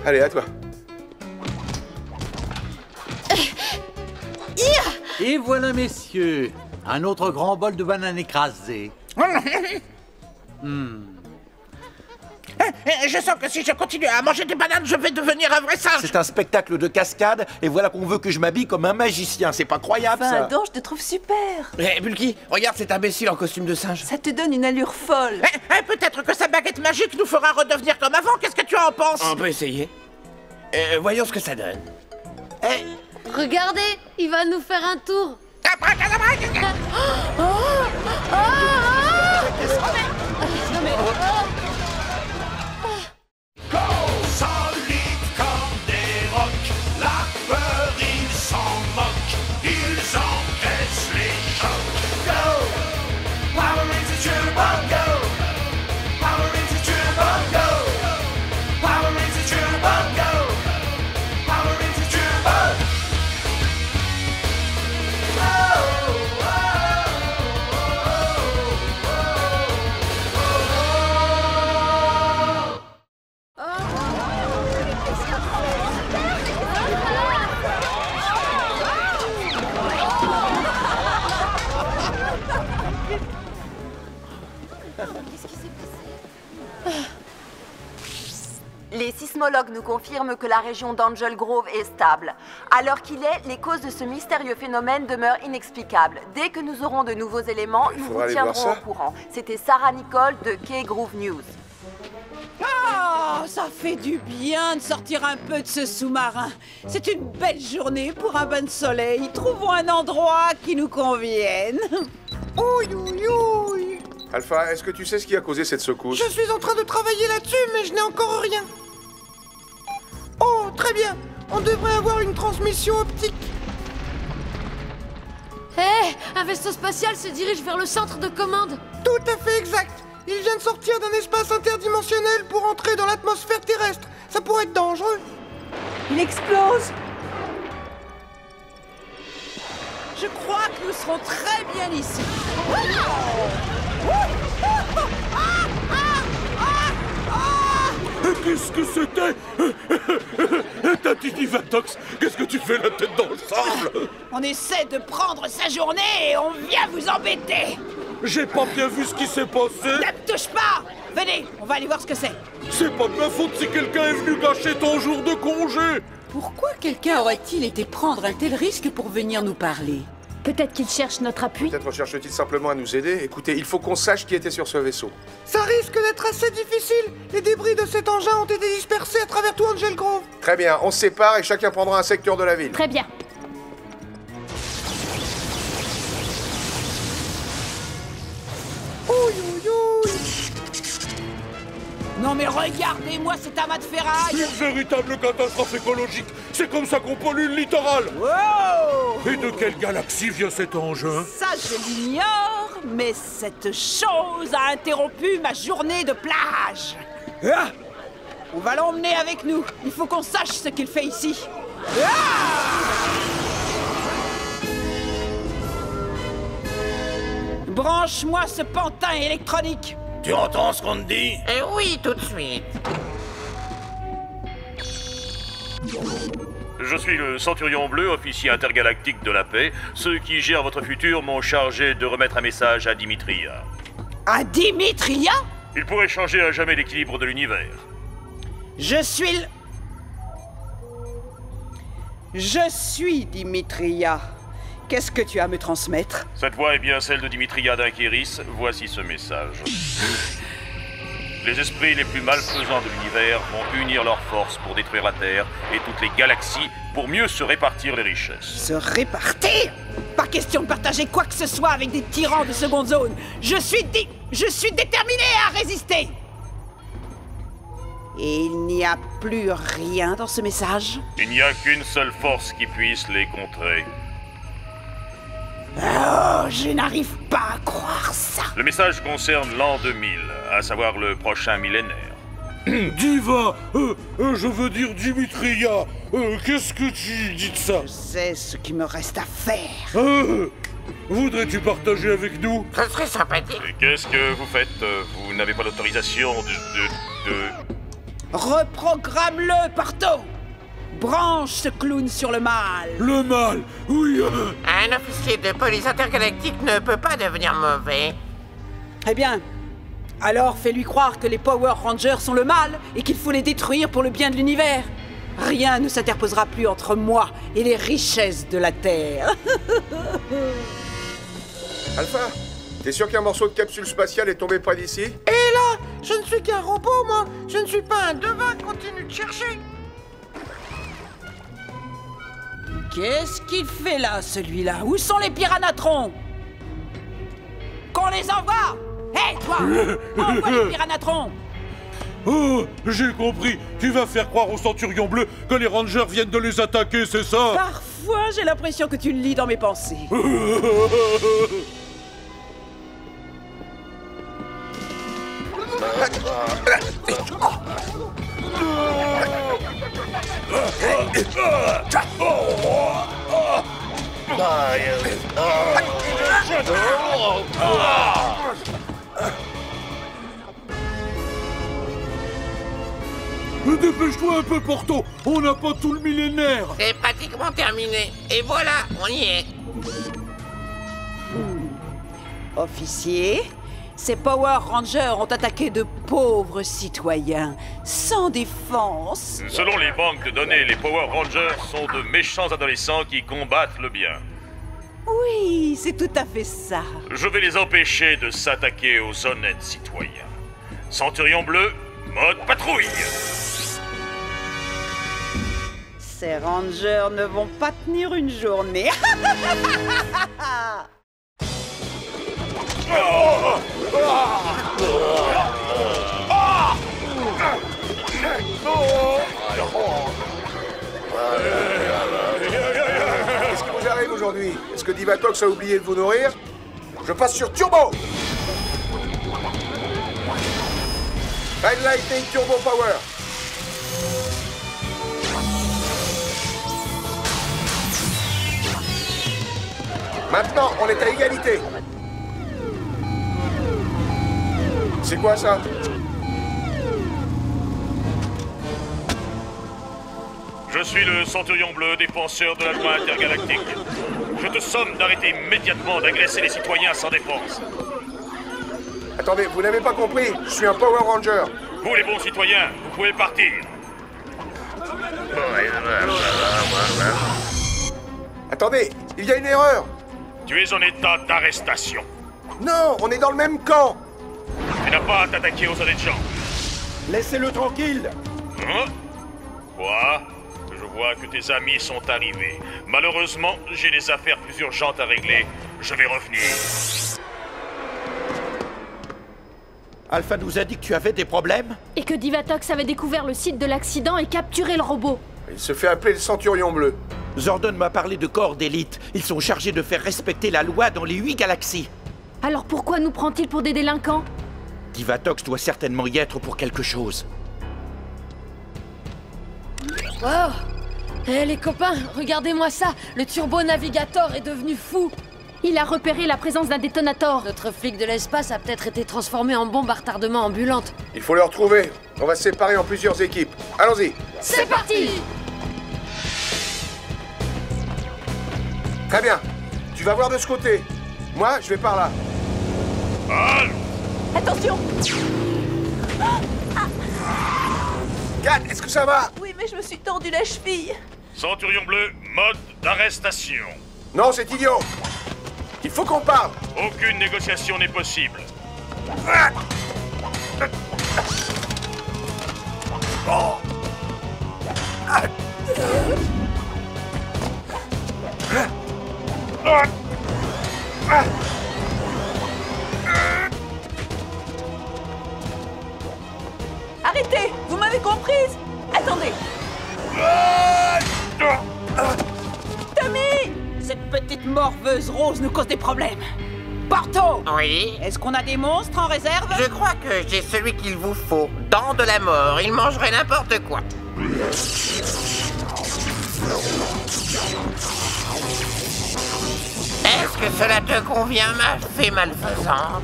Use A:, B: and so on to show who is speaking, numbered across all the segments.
A: Allez, à toi.
B: Et voilà, messieurs, un autre grand bol de bananes écrasées.
C: Je sens que si je continue à manger des bananes, je vais devenir un vrai singe.
D: C'est un spectacle de cascade, et voilà qu'on veut que je m'habille comme un magicien. C'est pas croyable, ça.
E: Don, je te trouve super.
C: Bulky, regarde cet imbécile en costume de singe.
E: Ça te donne une allure folle.
C: Peut-être que sa baguette magique nous fera redevenir comme avant. Qu'est-ce que tu en penses? On peut essayer. Voyons ce que ça donne.
F: Regardez, il va nous faire un tour.
G: Solide comme des rocs, la peur ils s'en moquent, ils encaissent les chocs. Go, Power Rangers Turbo, go, Power Rangers Turbo, go, Power Rangers Turbo, go, Power Rangers Turbo.
E: Les sismologues nous confirment que la région d'Angel Grove est stable. À l'heure qu'il est, les causes de ce mystérieux phénomène demeurent inexplicables. Dès que nous aurons de nouveaux éléments, nous vous tiendrons au courant. C'était Sarah Nicole de K-Groove News.
H: Oh, ça fait du bien de sortir un peu de ce sous-marin. C'est une belle journée pour un bon soleil. Trouvons un endroit qui nous convienne.
I: Ouïe, ouïe, ouïe.
A: Alpha, est-ce que tu sais ce qui a causé cette secousse?
I: Je suis en train de travailler là-dessus, mais je n'ai encore rien. Oh, très bien. On devrait avoir une transmission optique.
F: Un vaisseau spatial se dirige vers le centre de commande.
I: Tout à fait exact. Il vient de sortir d'un espace interdimensionnel pour entrer dans l'atmosphère terrestre. Ça pourrait être dangereux.
H: Il explose. Je crois que nous serons très bien ici.
G: Qu'est-ce que c'était? Tatiti Vatox, qu'est-ce que tu fais la tête dans le sable?
H: On essaie de prendre sa journée et on vient vous embêter.
G: J'ai pas bien vu ce qui s'est passé.
H: Ne me touche pas. Venez, on va aller voir ce que c'est.
G: C'est pas de ma faute si quelqu'un est venu gâcher ton jour de congé.
H: Pourquoi quelqu'un aurait-il été prendre un tel risque pour venir nous parler?
F: Peut-être qu'il cherche notre appui.
A: Peut-être cherche-t-il simplement à nous aider. Écoutez, il faut qu'on sache qui était sur ce vaisseau.
I: Ça risque d'être assez difficile. Les débris de cet engin ont été dispersés à travers tout Angel Grove.
A: Très bien, on se sépare et chacun prendra un secteur de la ville.
F: Très bien.
I: Ouïe, ouïe, ouïe.
H: Non mais regardez-moi cet amas de ferraille.
G: Une véritable catastrophe écologique. C'est comme ça qu'on pollue le littoral.
H: Wow!
G: Et de quelle galaxie vient cet engin?
H: Ça je l'ignore, mais cette chose a interrompu ma journée de plage. Ah! On va l'emmener avec nous. Il faut qu'on sache ce qu'il fait ici. Ah! Branche-moi ce pantin électronique.
G: Tu entends ce qu'on te dit?
C: Oui, tout de suite.
J: Je suis le Centurion Bleu, officier intergalactique de la paix. Ceux qui gèrent votre futur m'ont chargé de remettre un message à Dimitria.
H: À Dimitria?
J: Il pourrait changer à jamais l'équilibre de l'univers.
H: Je suis Dimitria. Qu'est-ce que tu as à me transmettre?
J: Cette voix est bien celle de Dimitria d'Inquiris. Voici ce message. Les esprits les plus malfaisants de l'univers vont unir leurs forces pour détruire la Terre et toutes les galaxies pour mieux se répartir les richesses.
H: Se répartir? Pas question de partager quoi que ce soit avec des tyrans de seconde zone. Je suis déterminé à résister. Et il n'y a plus rien dans ce message?
J: Il n'y a qu'une seule force qui puisse les contrer.
H: Oh, je n'arrive pas à croire ça.
J: Le message concerne l'an 2000, à savoir le prochain millénaire.
G: Diva, je veux dire Dimitria, qu'est-ce que tu dis de ça?
H: Je sais ce qu'il me reste à faire.
G: Voudrais-tu partager avec nous?
C: Ça serait sympathique.
J: Et qu'est-ce que vous faites? Vous n'avez pas l'autorisation de...
H: Reprogramme-le, Parto! Branche ce clown sur le mal!
K: Le mal, oui.
C: Un officier de police intergalactique ne peut pas devenir mauvais.
H: Eh bien, alors fais-lui croire que les Power Rangers sont le mal et qu'il faut les détruire pour le bien de l'univers. Rien ne s'interposera plus entre moi et les richesses de la Terre.
A: Alpha, t'es sûr qu'un morceau de capsule spatiale est tombé près d'ici?
I: Et là, je ne suis qu'un robot, moi. Je ne suis pas un devin. Continue de chercher.
H: Qu'est-ce qu'il fait là, celui-là? Où sont les Piranatrons? Qu'on les envoie! Hé, toi! Envoie les Piranatrons!
K: Oh, j'ai compris. Tu vas faire croire au Centurion Bleu que les Rangers viennent de les attaquer, c'est ça?
H: Parfois, j'ai l'impression que tu le lis dans mes pensées.
K: Dépêche-toi un peu, Porto. On n'a pas tout le millénaire.
C: C'est pratiquement terminé. Et voilà, on y est.
H: Officier, ces Power Rangers ont attaqué de pauvres citoyens, sans défense.
J: Selon les banques de données, les Power Rangers sont de méchants adolescents qui combattent le bien.
H: Oui, c'est tout à fait ça.
J: Je vais les empêcher de s'attaquer aux honnêtes citoyens. Centurion Bleu, mode patrouille.
H: Ces Rangers ne vont pas tenir une journée.
A: Qu'est-ce qui vous arrive aujourd'hui? Est-ce que Divatox a oublié de vous nourrir? Je passe sur Turbo! Red Lightning Turbo Power! Maintenant, on est à égalité. C'est quoi ça?
J: Je suis le Centurion Bleu, défenseur de la loi intergalactique. Je te somme d'arrêter immédiatement d'agresser les citoyens sans défense.
A: Attendez, vous n'avez pas compris? Je suis un Power Ranger.
J: Vous les bons citoyens, vous pouvez partir.
A: Attendez, il y a une erreur.
J: Tu es en état d'arrestation.
A: Non, on est dans le même camp.
J: Tu n'as pas à t'attaquer aux honnêtes gens.
D: Laissez-le tranquille.
J: Hein? Quoi? Je vois que tes amis sont arrivés. Malheureusement, j'ai des affaires plus urgentes à régler. Je vais revenir.
D: Alpha nous a dit que tu avais des problèmes?
F: Et que Divatox avait découvert le site de l'accident et capturé le robot.
A: Il se fait appeler le Centurion Bleu.
D: Zordon m'a parlé de corps d'élite. Ils sont chargés de faire respecter la loi dans les 8 galaxies.
F: Alors pourquoi nous prend-il pour des délinquants?
D: Divatox doit certainement y être pour quelque chose.
F: Wow! Eh les copains, regardez-moi ça! Le Turbo Navigator est devenu fou! Il a repéré la présence d'un détonator. Notre flic de l'espace a peut-être été transformé en bombe à retardement ambulante.
A: Il faut le retrouver. On va se séparer en plusieurs équipes. Allons-y.
F: C'est parti!
A: Très bien. Tu vas voir de ce côté. Moi, je vais par là.
H: Attention!
A: Kat, est-ce que ça va?
H: Oui, mais je me suis tordu la cheville.
J: Centurion Bleu, mode d'arrestation.
A: Non, c'est idiot. Il faut qu'on parle.
J: Aucune négociation n'est possible.
H: Arrêtez! Vous m'avez comprise? Attendez! Tommy! Cette petite morveuse rose nous cause des problèmes. Porto!
C: Oui?
H: Est-ce qu'on a des monstres en réserve?
C: Je crois que j'ai celui qu'il vous faut. Dents de la mort. Il mangerait n'importe quoi. Est-ce que cela te convient, ma fée malfaisante?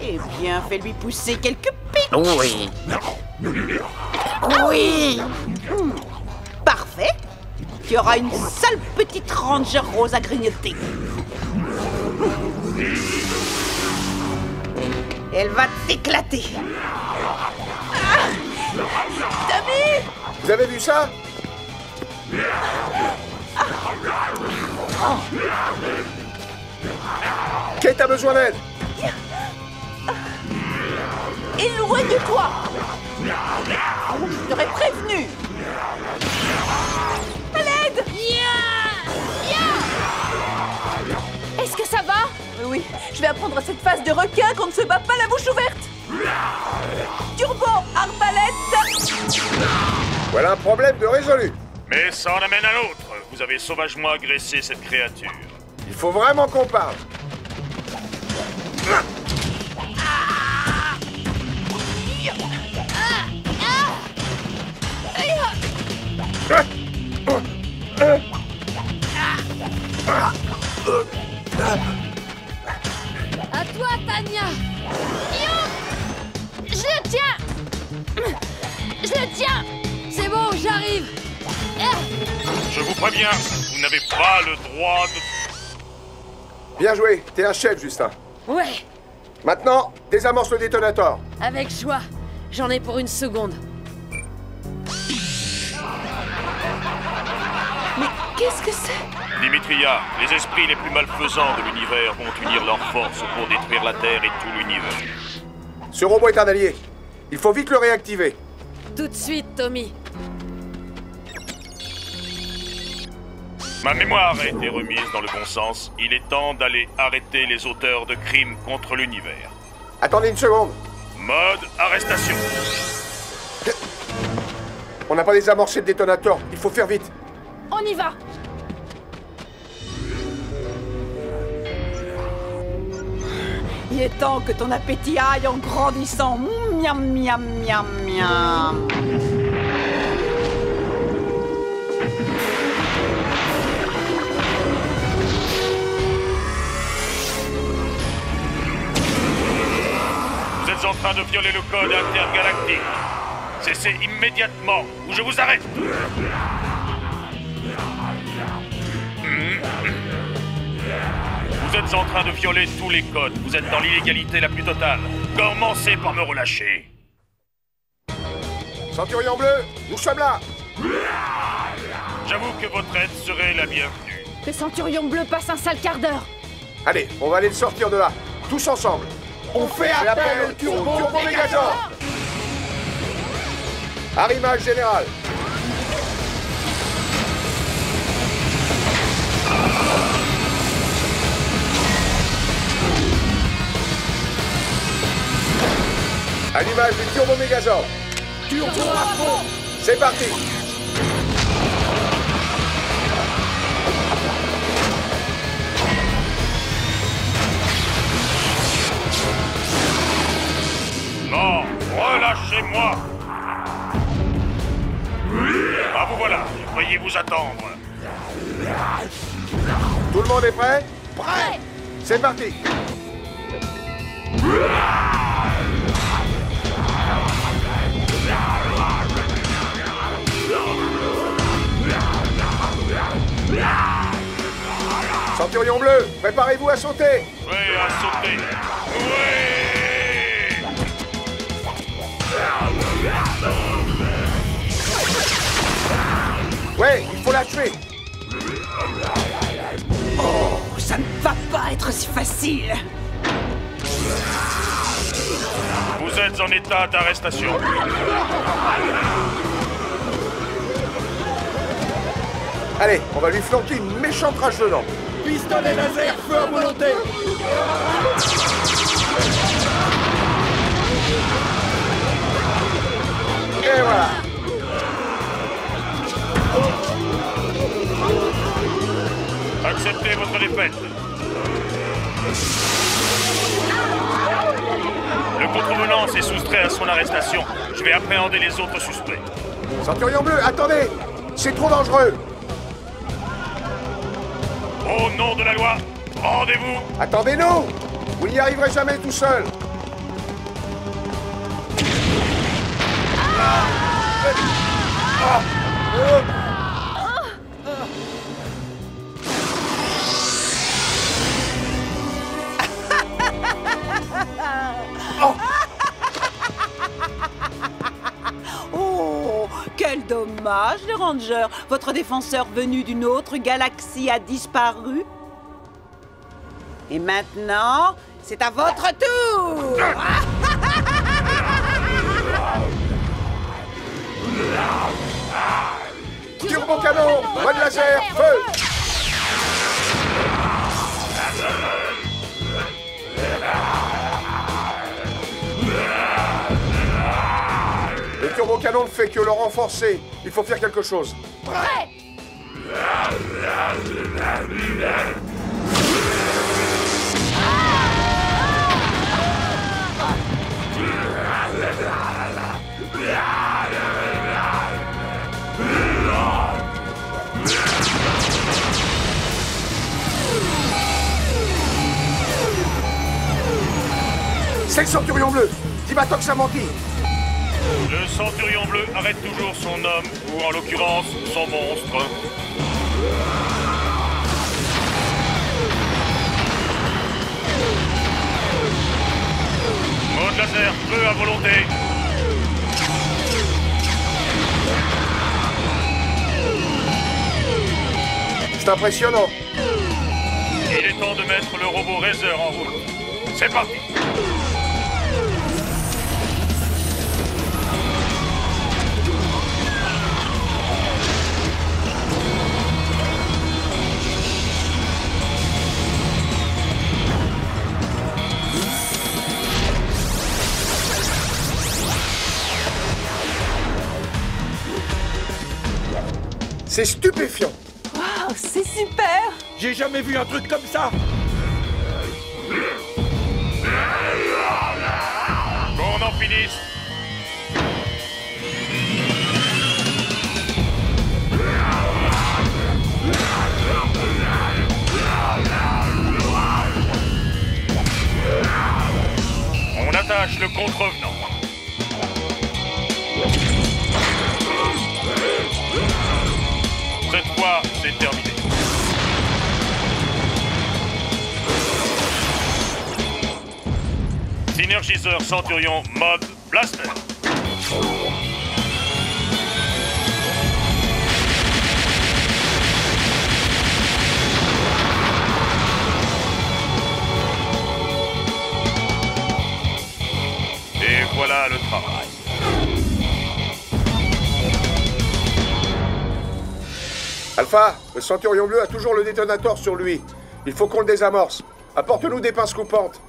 H: Eh bien, fais-lui pousser quelques pics!
C: Oui.
H: Oui. Parfait. Tu auras une seule petite ranger rose à grignoter. Elle va t'éclater.
A: Tommy! Vous avez vu ça? Kate a besoin d'aide.
H: Éloigne-toi. Je t'aurais prévenu. À l'aide.
F: Est-ce que ça va?
E: Oui, je vais apprendre cette phase de requin qu'on ne se bat pas la bouche ouverte. Turbo, arbalète.
A: Voilà un problème de résolu.
J: Mais ça en amène un autre. Vous avez sauvagement agressé cette créature.
A: Il faut vraiment qu'on parle.
F: À toi, Tania. Je le tiens. Je le tiens. C'est bon, j'arrive.
J: Je vous préviens, vous n'avez pas le droit de...
A: Bien joué, t'es un chef, Justin.
F: Ouais,
A: Maintenant, désamorce le détonateur.
F: avec joie. J'en ai pour une seconde.
E: Mais qu'est-ce que c'est?
J: Dimitria, les esprits les plus malfaisants de l'univers vont unir leurs forces pour détruire la Terre et tout l'univers.
A: Ce robot est un allié. Il faut vite le réactiver.
F: Tout de suite, Tommy.
J: Ma mémoire a été remise dans le bon sens. Il est temps d'aller arrêter les auteurs de crimes contre l'univers.
A: Attendez une seconde.
J: Mode arrestation.
A: On n'a pas désamorcé le détonateur. Il faut faire vite.
F: On y va.
H: Il est temps que ton appétit aille en grandissant. Miam, miam, miam, miam.
J: Vous êtes en train de violer le code intergalactique. Cessez immédiatement ou je vous arrête. Vous êtes en train de violer tous les codes. Vous êtes dans l'illégalité la plus totale. Commencez par me relâcher.
A: Centurion bleu, nous sommes là.
J: J'avoue que votre aide serait la bienvenue.
F: Le Centurion bleu passe un sale quart d'heure.
A: Allez, on va aller le sortir de là. Tous ensemble. On fait appel au Turbo Mégazord. Arrimage général. Allumage du Turbo Mégazord.
G: Turbo à fond.
A: C'est parti.
J: Non, relâchez-moi. Ah, vous voilà. Veuillez vous attendre.
A: Tout le monde est prêt? Prêt. C'est parti. Centurion bleu, préparez-vous à sauter.
J: Oui, à sauter. Oui.
A: Ouais, il faut la tuer.
H: Oh, ça ne va pas être si facile.
J: Vous êtes en état d'arrestation.
A: Allez, on va lui flanquer une méchante rage dedans.
G: Pistolet laser, feu à volonté.
A: Et voilà.
J: Acceptez votre défaite. Le contrevenant s'est soustrait à son arrestation. Je vais appréhender les autres suspects.
A: Centurion bleu, attendez. C'est trop dangereux.
J: Au nom de la loi, rendez-vous.
A: Attendez-nous. Vous n'y arriverez jamais tout seul.
H: Oh, quel dommage, les Rangers. Votre défenseur venu d'une autre galaxie a disparu. Et maintenant, c'est à votre tour.
A: Turbo-canon, mode laser, feu! Le turbo-canon ne fait que le renforcer. Il faut faire quelque chose.
F: Prêt!
A: C'est le Centurion Bleu. Divatox a menti.
J: Le Centurion Bleu arrête toujours son homme, ou en l'occurrence, son monstre. Mode laser, feu à volonté.
A: C'est impressionnant.
J: Il est temps de mettre le robot Razor en route. C'est parti.
A: C'est stupéfiant.
H: Waouh, c'est super.
D: J'ai jamais vu un truc comme ça.
J: Qu'on en finisse. On attache le contrevenant. Cette fois, c'est terminé. Synergiseur Centurion mode Blaster. Et voilà le travail.
A: Alpha, le Centurion Bleu a toujours le détonateur sur lui. Il faut qu'on le désamorce. Apporte-nous des pinces coupantes.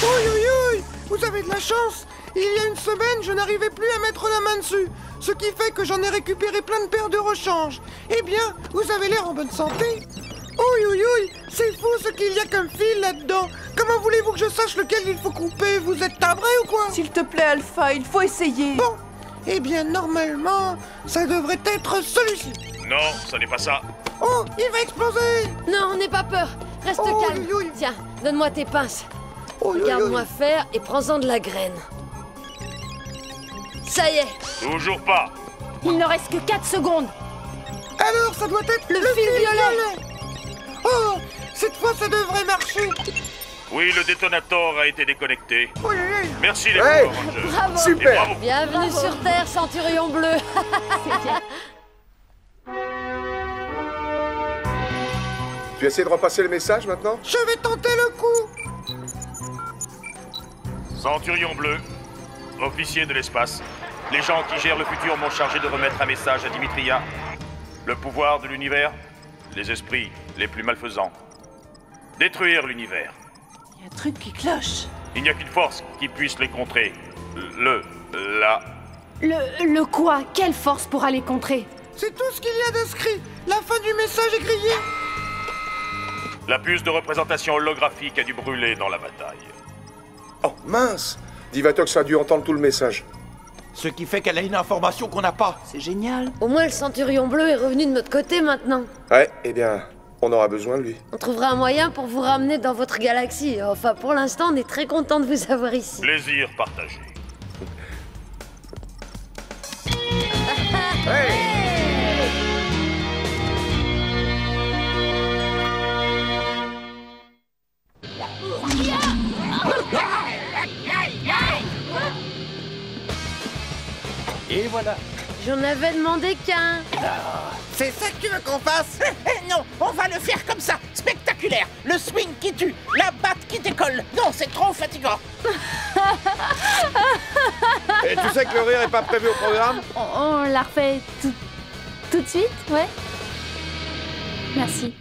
I: Oui, vous avez de la chance. Il y a une semaine, je n'arrivais plus à mettre la main dessus. Ce qui fait que j'en ai récupéré plein de paires de rechange. Eh bien, vous avez l'air en bonne santé. Oui, c'est fou ce qu'il y a comme fil là-dedans. Comment voulez-vous que je sache lequel il faut couper? Vous êtes timbré ou quoi?
H: S'il te plaît, Alpha, il faut essayer.
I: Bon, eh bien, normalement, ça devrait être celui-ci.
J: Non, ça n'est pas ça.
I: Oh, il va exploser.
F: Non, n'aie pas peur. Reste calme. Tiens, donne-moi tes pinces. Regarde-moi faire et prends-en de la graine. Ça y est.
J: Toujours pas.
F: Il ne reste que 4 secondes.
I: Alors, ça doit être
F: le fil violet.
I: Oh, cette fois, ça devrait marcher.
J: Oui, le détonateur a été déconnecté.
I: Oui.
J: Merci les Power Rangers.
F: Bravo.
A: Super.
J: Et bravo.
F: Bienvenue sur Terre, Centurion Bleu.
A: Tu essaies de repasser le message maintenant?
I: Je vais tenter le coup.
J: Centurion Bleu, officier de l'espace. Les gens qui gèrent le futur m'ont chargé de remettre un message à Dimitria. Le pouvoir de l'univers, les esprits les plus malfaisants. Détruire l'univers.
H: Il y a un truc qui cloche.
J: Il n'y a qu'une force qui puisse les contrer.
F: Le quoi? Quelle force pourra les contrer?
I: C'est tout ce qu'il y a d'inscrit. La fin du message est grillée.
J: La puce de représentation holographique a dû brûler dans la bataille.
A: Oh, mince. Divatox a dû entendre tout le message.
D: Ce qui fait qu'elle a une information qu'on n'a pas.
H: C'est génial.
F: Au moins, le Centurion Bleu est revenu de notre côté maintenant.
A: Ouais, eh bien, On aura besoin de lui.
F: On trouvera un moyen pour vous ramener dans votre galaxie. Enfin, pour l'instant, on est très content de vous avoir ici.
J: Plaisir partagé.
D: Et voilà.
F: J'en avais demandé qu'un.
C: C'est ça que tu veux qu'on fasse? Non, on va le faire comme ça, spectaculaire. Le swing qui tue, la batte qui décolle. Non, c'est trop fatigant.
A: Et tu sais que le rire est pas prévu au programme?
L: On la refait tout de suite, ouais? Merci.